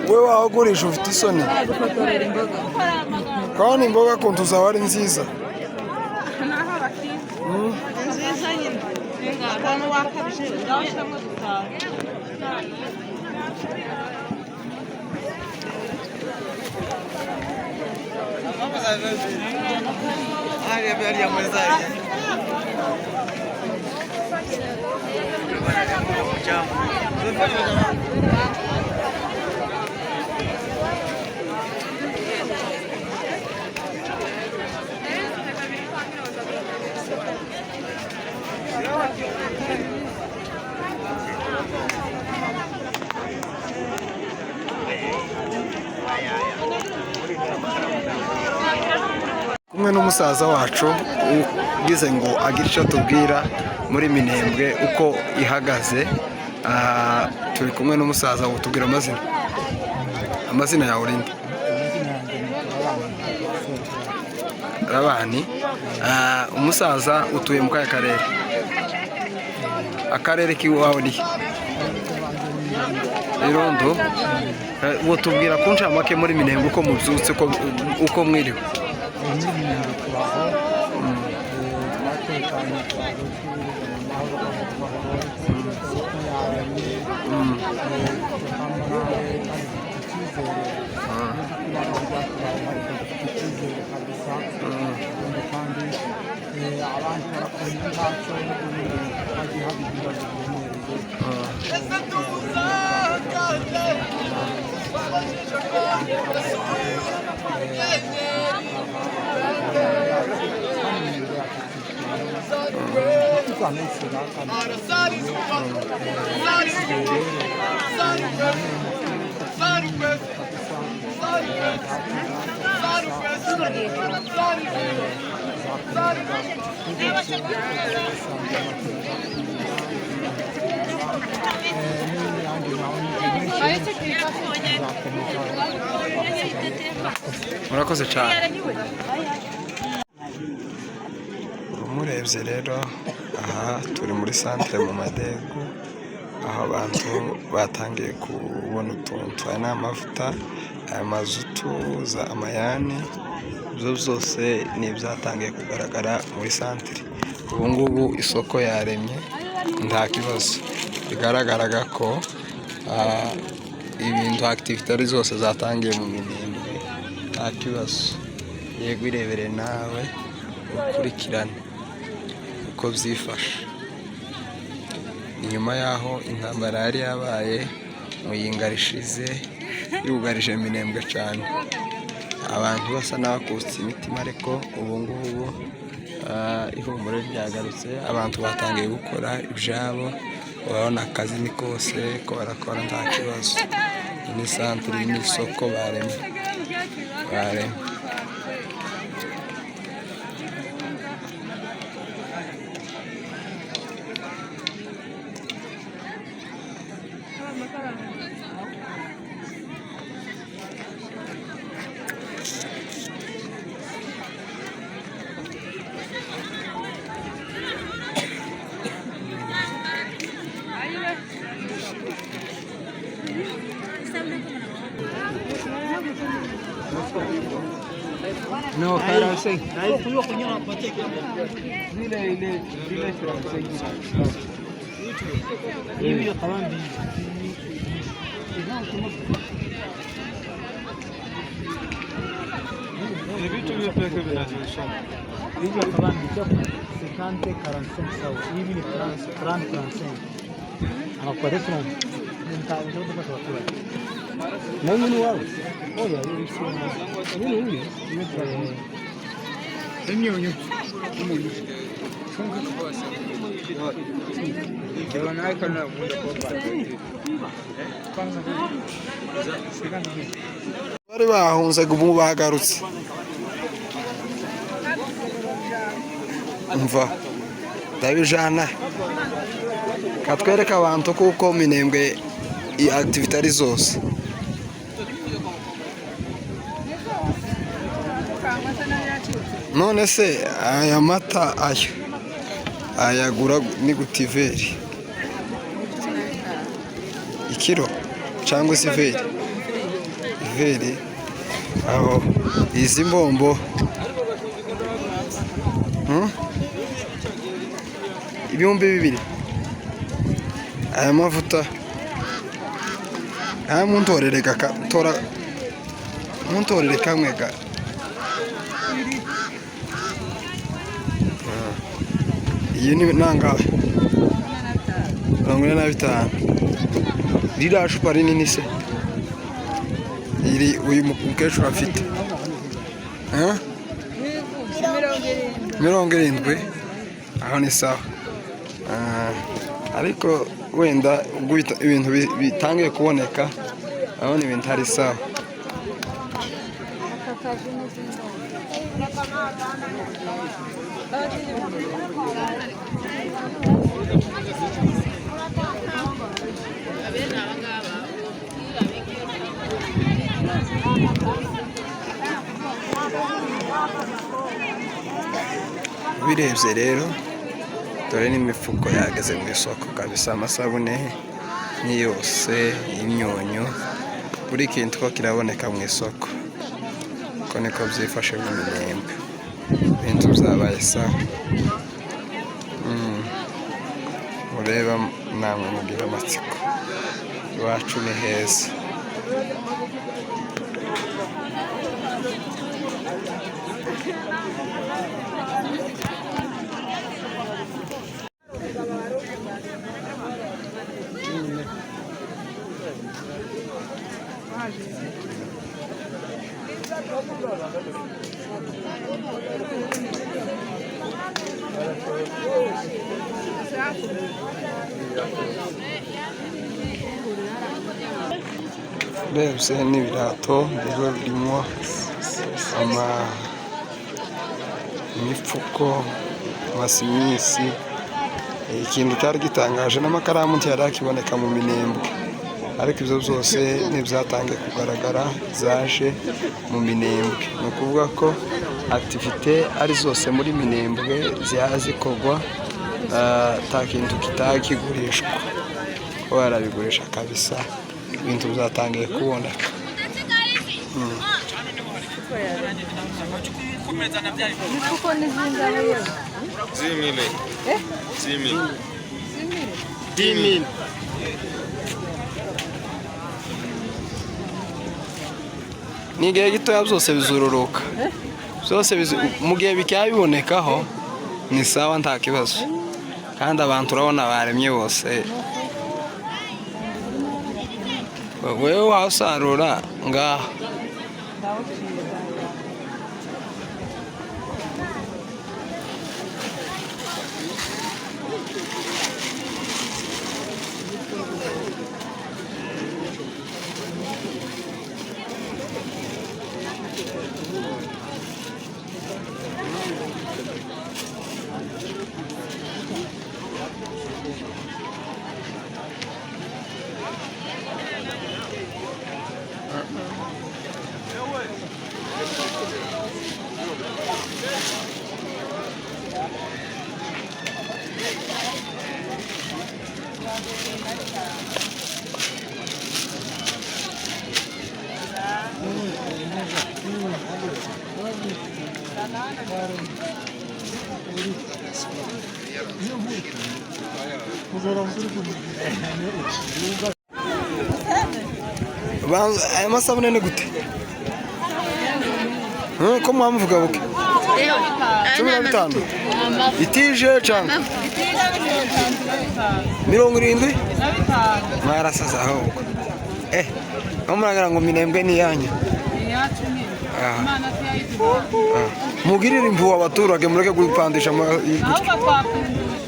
we wagurisha ufite isoni kandi imboga kuntu zawe ari nziza kumwe n'umusaza wacu ugize ngo agire icyo tubwira muri Minembwe uko ihagaze. Turi kumwe n'umusaza utubwira amazina yawe urinde. Rabani. Umusaza utuye mu kahe karere? Akarere k'iwawe ni Irondo. Tubwira ku ncamake muri Minembwe uko mubyutse uko mwiriwe. Murakoze cyane. Murebye rero aha turi muri centre mu Madego, aho abantu batangiye kubona utuntu n'amavuta, amazutu, za amayani, byo byose ni ibyatangiye kugaragara muri centre. Ubu ngubu isoko yaremye nta kibazo, bigaragaraga ko ibintu activity zose zatangiye mu Minembwe nta kibazo. Yego irebere nawe ukurikirane uko byifashe. Inyuma yaho intambara yari yabaye mu yinga rishize yugarije Minembwe cyane, abantu basa n'abakutse imitima, ariko ubu ngubu ihumure ryagarutse, abantu batangiye gukora ibyabo, urabona akazi ni kose ko barakora nta kibazo. Ni centre n'isoko baremye. No, para sei. Não manual. Olha, bari bahunze ubu bagarutse. Umva ndabijana katwereka abantu kuko Minembwe activity ari zose. None se aya mata ayagura ni gutiveri ikiro cyangwa se iveri aho izi mbombo ibihumbi 2,000. Aya mavuta muntorere kamwe ga iyi ni nangahe 45. Ririya cupa rinini se iri uyu mukecuru afite 70. aho ni sawa. Ariko wenda ibintu bitangiye kuboneka aho ni ibintu ari sawa. Birebye rero dore n'imifuko yageze mu isoko kabisa. Amasabune ni yose, imyunyu, buri kintu ko kiraboneka mu isoko. Ko niko byifashe mu Minembwe, ibintu byabaye sawa. Ureba namwe mugira amatsiko, iwacu ni heza. Urebye n'ibirato biba birimo imifuko, amasimisi. Ikintu cyari gitangaje n'amakaramu ntiyari akiboneka mu Minembwe, ariko ibyo byose ntibyatangiye kugaragara, zaje mu Minembwe. Ni ukuvuga ko activite ari zose muri Minembwe zikorwa, nta kintu kitakigurishwa, ko barabigurisha kabisa. Ibintu byatangiye kuboneka. Ni igihe gitoya byose bizururuka, byose mu gihe bikaba bibonekaho ni sawa, nta kibazo. Kandi abantu urabona baremye bose. Wewe wasarura ngaha aya masabune ni gute? Ko mwamuvuga buke 15 itije cyangwa 70 mwarasaza ahubwo amuragara ngo Minembwe ni yanyu. Mugirire impuhwe abaturage, mureke gupandisha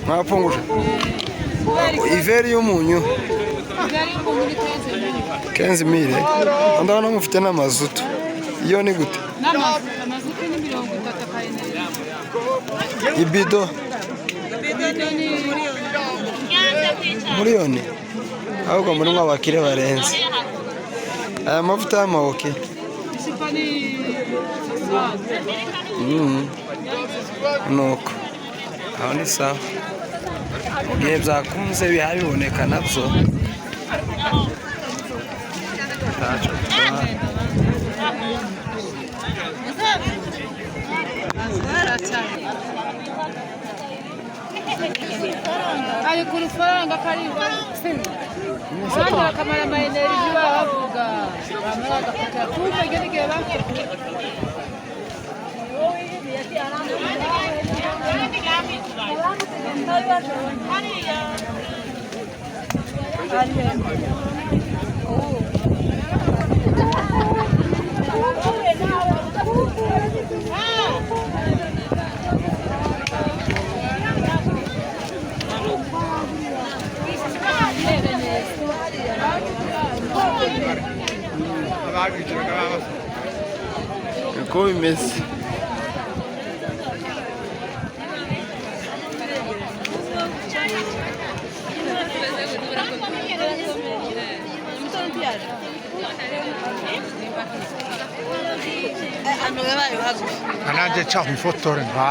mwapfunguje iveri y'umunyu 15,000. Ndabona mufite n'amazutu, iyo ni gute? Amazutu ni 30. Ibido miliyoni, ahubwo muri abakire barenze. Aya mavuta y'amawoke nuko aho ni sawa. Mu gihe byakunze bihabiboneka nabyo ku rufaranga kariho abandi bakamara amayeneriji bavuga bamara bagafata kumva ibyo n'igihe bafite uko bimeze nanjye nshaka ifotore nka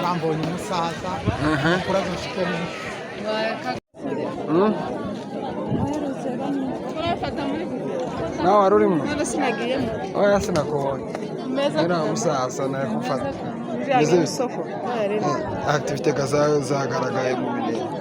bambonye umusaza kuraza mfite nawe wari urimo oya sinakubonye uriya musaza nawe gufata activite zagaragaye mu minembwe